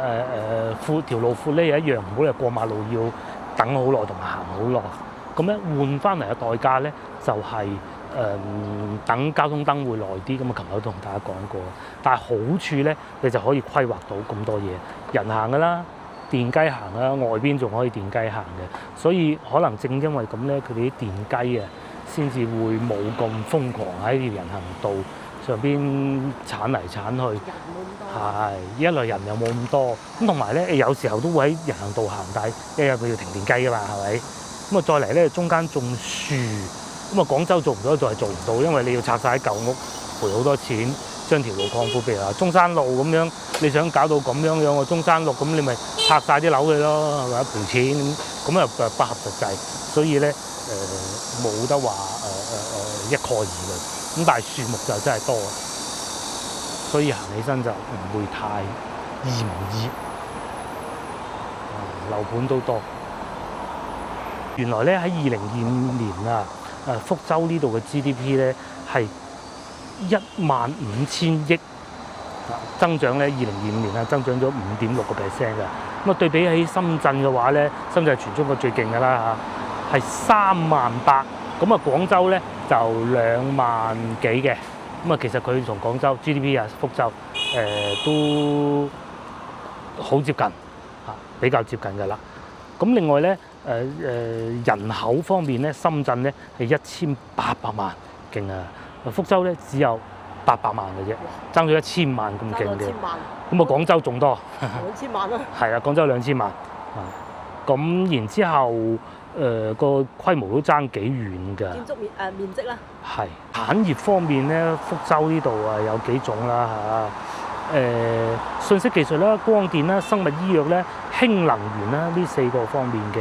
闊條路闊咧一樣，唔好你過馬路要等好耐同埋行好耐。咁咧換翻嚟嘅代價咧就係、等交通燈會耐啲。咁啊，琴日都同大家講過。但係好處咧，你就可以規劃到咁多嘢，人行㗎啦，電雞行啦，外邊仲可以電雞行嘅。所以可能正因為咁咧，佢哋啲電雞啊，先至會冇咁瘋狂喺條人行道上邊鏟嚟鏟去。係一來人又冇咁多，咁同埋咧有時候都會喺人行道行，但係一日佢要停電雞㗎嘛，係咪？咁啊再嚟咧中間種樹，咁啊廣州做唔到就係做唔到，因為你要拆晒啲舊屋，賠好多錢，將條路擴闊。譬如話中山路咁樣，你想搞到咁樣喎，中山路咁你咪拆晒啲樓佢咯，係咪？賠錢咁又不合實際，所以咧冇得話一概而論。咁但係樹木就真係多，所以行起身就唔會太易唔易。樓盤都多。原來咧喺2025年啊，福州呢度嘅 GDP 咧係15000億增長咧，2025年啊增長咗5.6%㗎。咁啊對比起深圳嘅話咧，深圳係全中國最勁㗎啦嚇，係38000。咁啊廣州咧就20000幾嘅。咁啊其實佢同廣州 GDP 啊，福州都好接近嚇，比較接近㗎啦。咁另外咧，人口方面咧，深圳咧係1800萬，勁啊！福州咧只有800萬嘅啫，爭咗1000萬咁勁嘅。咁啊，廣州仲多，2000萬咯。係啊，廣州2000萬。咁然之後，個規模都爭幾遠㗎。建築面積啦。係產業方面咧，福州呢度啊有幾種啦嚇。信息技術啦、光電啦、生物醫藥咧、氫能源啦，呢4個方面嘅。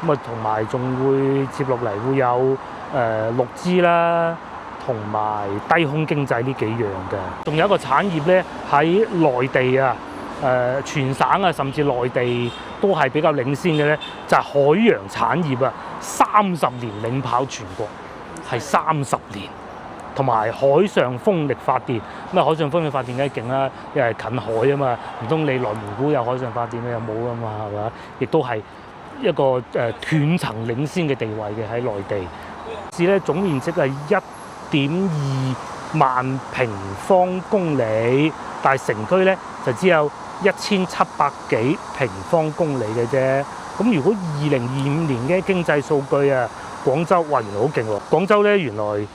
咁啊，同埋仲會接落嚟會有6G 啦，同埋低空經濟呢幾樣嘅。仲有一個產業咧喺內地啊，全省啊，甚至內地都係比較領先嘅咧，就係海洋產業啊，30年領跑全國，係30年。同埋海上風力發電，咁啊海上風力發電梗係勁啦，因為近海啊嘛，唔通你內蒙古有海上發電，你又冇啊嘛，係嘛？亦都係一個斷層領先嘅地位嘅喺內地。市咧總面積係1.2萬平方公里，但係城區咧就只有1700幾平方公里嘅啫。咁如果2025年嘅經濟數據啊，廣州哇原來好勁喎！廣州咧原來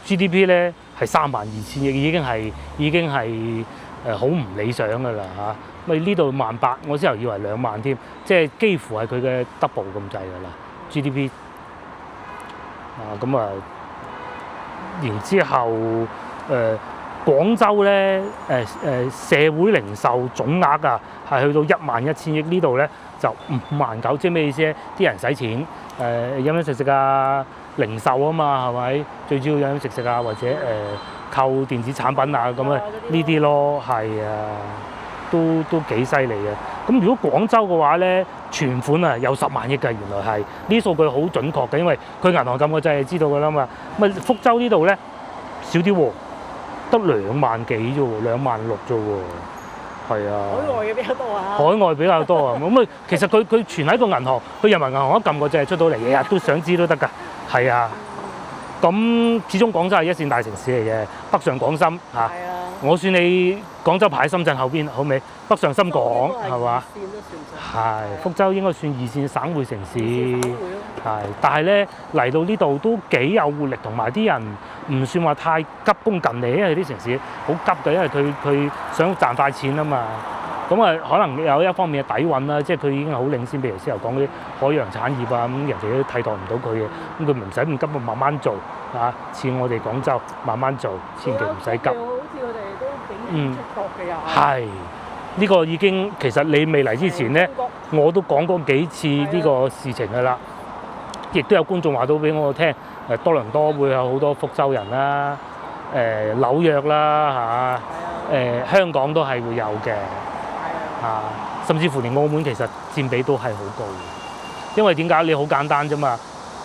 GDP 咧係32000億，已經係好唔理想㗎啦嚇。咁呢度18000，我之後以為2萬添，即係幾乎係佢嘅 double 咁滯㗎啦 GDP。咁啊，然之後廣州咧社會零售總額啊係去到11000億，呢度咧就59000，即係咩意思咧？啲人使錢飲飲食食啊，零售啊嘛係咪？最主要飲飲食食啊，或者購電子產品啊咁啊呢啲咯，係啊，都幾犀利嘅。咁如果廣州嘅話咧，存款啊有10萬億㗎，原來係呢啲數據好準確嘅，因為佢銀行撳個掣就知道㗎啦嘛。咁啊福州呢度咧少啲喎，得2萬幾啫喎，2萬6啫喎。係啊，海外嘅比較多啊。海外比較多啊，咁啊，其實佢存喺個銀行，佢人民銀行一撳個掣出到嚟，日日都想知都得㗎。係啊，咁始終廣州係一線大城市嚟嘅，北上廣深嚇。係啊。我算你廣州排喺深圳後邊，好未？北上深港係嘛？係，福州應該算2線省會城市。係，但係咧嚟到呢度都幾有活力，同埋啲人唔算話太急功近利，因為啲城市好急嘅，因為佢想賺快錢啊嘛。咁啊，可能有一方面嘅底蘊啦，即係佢已經係好領先，譬如先頭講嗰啲海洋產業啊，咁人哋都替代唔到佢嘅，咁佢唔使咁急，慢慢做嚇。似我哋廣州慢慢做，千祈唔使急。好似佢哋都幾出國嘅又係。呢個已經其實你未嚟之前咧，我都講過幾次呢個事情㗎啦。亦都有觀眾話到俾我聽，多倫多會有好多福州人啦，紐約啦嚇，香港都係會有嘅。甚至乎連澳門其實佔比都係好高嘅，因為點解？你好簡單啫嘛，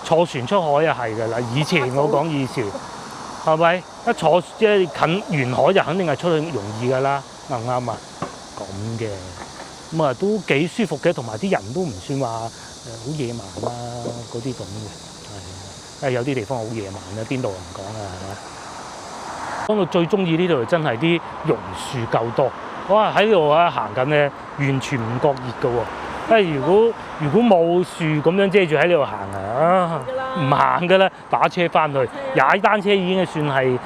坐船出海啊係㗎啦。以前我講以前，係咪一坐即係近沿海就肯定係出去容易㗎啦，啱唔啱啊？咁嘅，咁啊都幾舒服嘅，同埋啲人都唔算話好野蠻啦嗰啲咁嘅，係有啲地方好野蠻啦，邊度唔講啊，係嘛？講到最中意呢度真係啲榕樹夠多，哇喺呢度啊行緊咧，完全唔覺熱嘅喎。如果冇樹咁樣遮住喺呢度行啊，唔行㗎啦，打車翻去，踩單車已經算係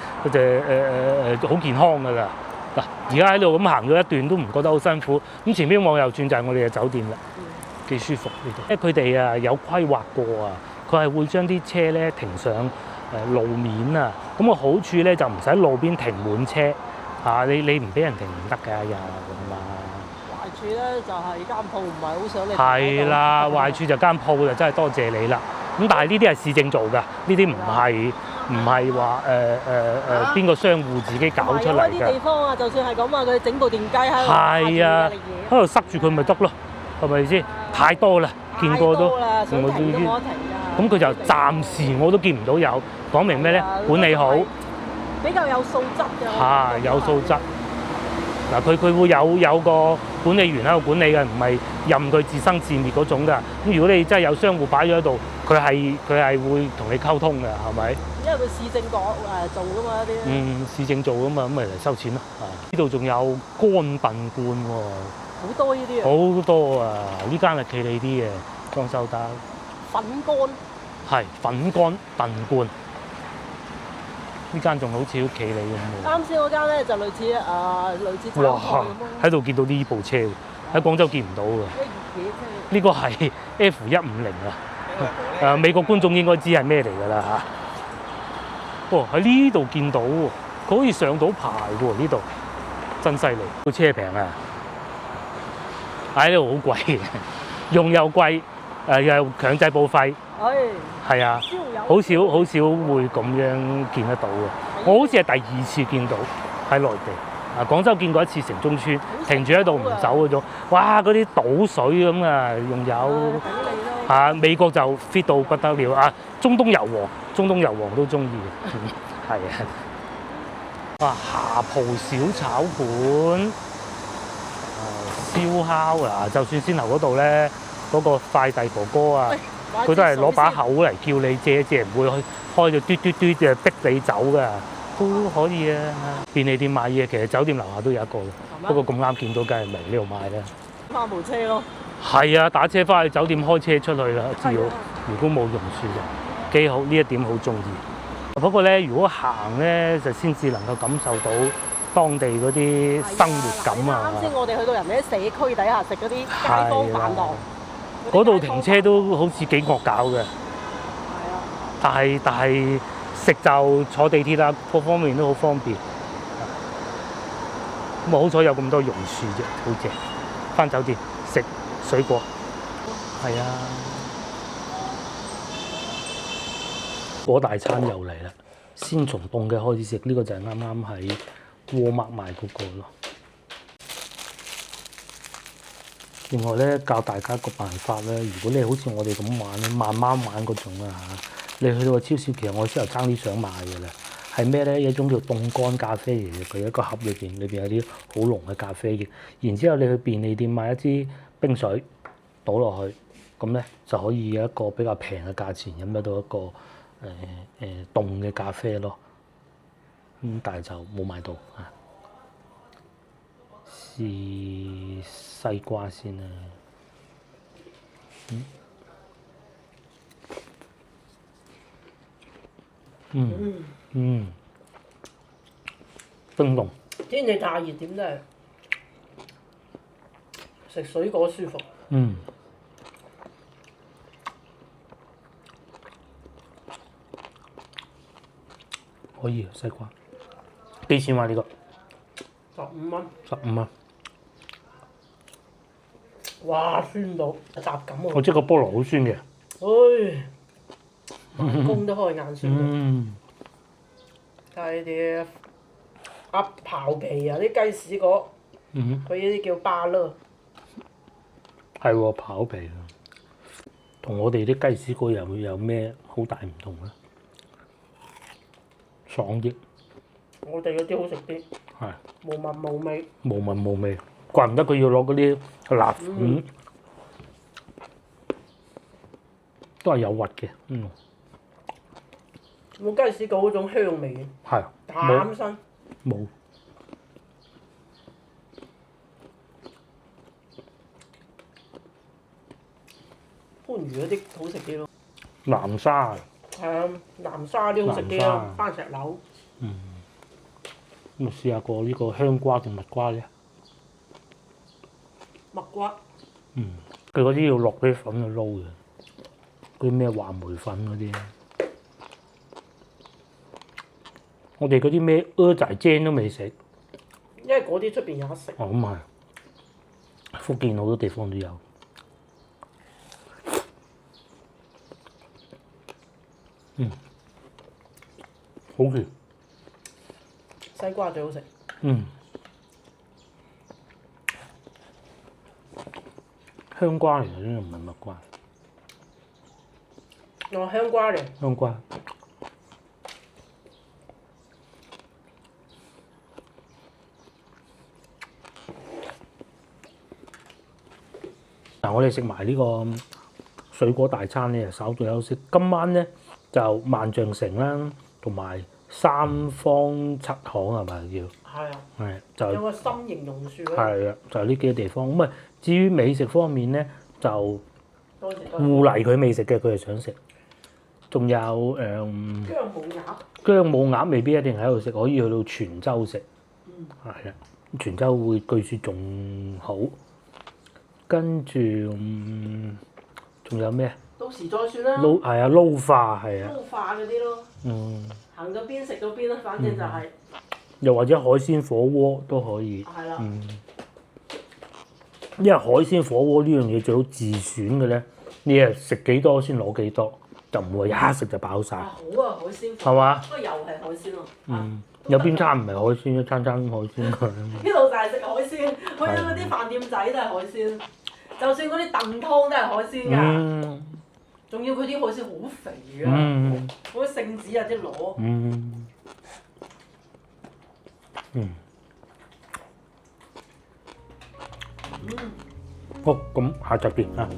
好健康㗎啦。嗱，而家喺度咁行咗一段都唔覺得好辛苦。咁前邊往右轉就係我哋嘅酒店啦，幾舒服呢度。因為佢哋啊有規劃過啊，佢係會將啲車咧停上路面啊。咁個好處咧就唔使路邊停滿車啊，你唔俾人停唔得㗎呀咁啊。壞處咧就係間鋪唔係好想你。係啦，壞處就間鋪就真係多謝你啦。咁但係呢啲係市政做㗎，呢啲唔係話邊個商戶自己搞出嚟有啲㗎。地方啊，就算係咁啊，佢整部電雞喺度係啊，喺度塞住佢咪得咯，係咪先？太多啦，見過都，想停都冇得停㗎。咁佢就暫時我都見唔到有，講明咩咧？管理好，比較有素質嘅。嚇，有素質。嗱，佢會有個管理員喺度管理嘅，唔係任佢自生自滅嗰種㗎。咁如果你真係有商戶擺咗喺度，佢係會同你溝通嘅，係咪？因為佢市政局做㗎嘛啲。市政做㗎嘛，咁咪嚟收錢咯。呢度仲有乾燉罐喎，好多呢啲啊。好多啊！呢間係企理啲嘅，裝修得。粉乾。係粉乾燉罐。呢間仲好似好企理咁喎。啱先嗰間咧就類似炒哇！菜咁咯。喺度見到呢部車喎，喺廣州見唔到㗎。呢個係 F150啊！美國觀眾應該知係咩嚟㗎啦嚇。喺呢度見到喎，佢可以上到牌喎呢度，真犀利。個車平啊！喺呢度好貴，用又貴，又強制報廢。係啊，好少會咁樣見得到嘅。我好似係第2次見到喺內地。廣州見過一次城中村，停住喺度唔走嗰種。哇！嗰啲倒水咁啊，用油。美國就 fit 到不得了啊！中東油王都中意嘅，係啊。哇！霞浦小炒館，燒烤啊！就算先頭嗰度咧，嗰個快遞哥哥啊。佢都係攞把口嚟叫你借，唔會開咗嘟嘟嘟就逼你走㗎，都可以啊。便利店買嘢，其實酒店樓下都有一個嘅，不過咁啱見到，梗係唔嚟呢度買啦。翻部車咯。係啊，打車翻去酒店開車出去啦，只要如果冇榕樹就幾好，呢一點好中意。不過咧，如果行咧就先至能夠感受到當地嗰啲生活感啊。啱先我哋去到人哋啲社區底下食嗰啲街坊飯堂。嗰度停車都好似幾惡搞嘅，但係食就坐地鐵啊，各方面都好方便。咁好彩有咁多榕樹啫，好正。返酒店食水果，係啊。果大餐又嚟啦，先從凍嘅開始食，呢個就係啱啱喺沃麥賣嗰個咯。另外咧，教大家個辦法咧，如果你好似我哋咁玩咧，慢慢玩嗰種啊嚇，你去到個超市，其實我先頭爭啲想買嘅啦。係咩咧？一種叫凍乾咖啡嚟嘅，佢一個盒裏邊有啲好濃嘅咖啡嘅。然之後你去便利店買一支冰水，倒落去，咁咧就可以有一個比較平嘅價錢飲得到一個凍嘅咖啡咯。但係就冇買到啊。試西瓜先啦，冰凍。天氣太熱點都係食水果舒服。可以西瓜，幾錢話呢個？15蚊。15蚊。哇！酸到雜感喎。我知個菠蘿好酸嘅。慢工都開眼酸。睇啲刨皮啊，啲雞屎果，佢呢啲叫巴勒。係喎，刨皮啊，同我哋啲雞屎果又會有咩好大唔同咧？爽啲。我哋嗰啲好食啲。係。無聞無味。無聞無味，怪唔得佢要攞嗰啲辣粉，都係有核嘅。冇雞屎狗嗰種香味嘅，係淡身。冇。番禺嗰啲好食啲咯。南沙係啊，南沙啲好食啲咯，番石榴。咁試下過呢個香瓜定蜜瓜咧？蜜瓜。佢嗰啲要落啲粉去撈嘅，嗰啲咩話梅粉嗰啲。我哋嗰啲咩蚵仔煎都未食。因為嗰啲出邊有得食。哦，咁係。福建好多地方都有。好甜。西瓜最好食。香瓜嚟嘅，呢個唔係蜜瓜。香瓜嚟。香瓜。嗱，我哋食埋呢個水果大餐咧，稍作休息。今晚咧就萬象城啦，同埋三坊七巷係咪叫？係啊。係就有個心形榕樹咧。係啊，就係呢幾個地方。咁啊，至於美食方面咧，就多謝。芋泥佢未食嘅，佢係想食。仲有薑母鴨。薑母鴨未必一定喺度食，可以去到泉州食。係啊，泉州會據說仲好。跟住仲有咩？到時再算啦。撈係啊，撈化係啊。撈化嗰啲咯。行到邊食到邊啦，反正就係。又或者海鮮火鍋都可以。係啦。因為海鮮火鍋呢樣嘢最好自選嘅咧，你係食幾多先攞幾多，就唔會一食就飽晒。好啊，海鮮。係嘛？不過又係海鮮咯。有邊餐唔係海鮮？一餐海鮮佢。呢度就係食海鮮，去到嗰啲飯店仔都係海鮮，就算嗰啲燉湯都係海鮮㗎。仲要佢啲海鮮好肥啊！嗰啲聖子啊，啲螺。好，咁下集見啊！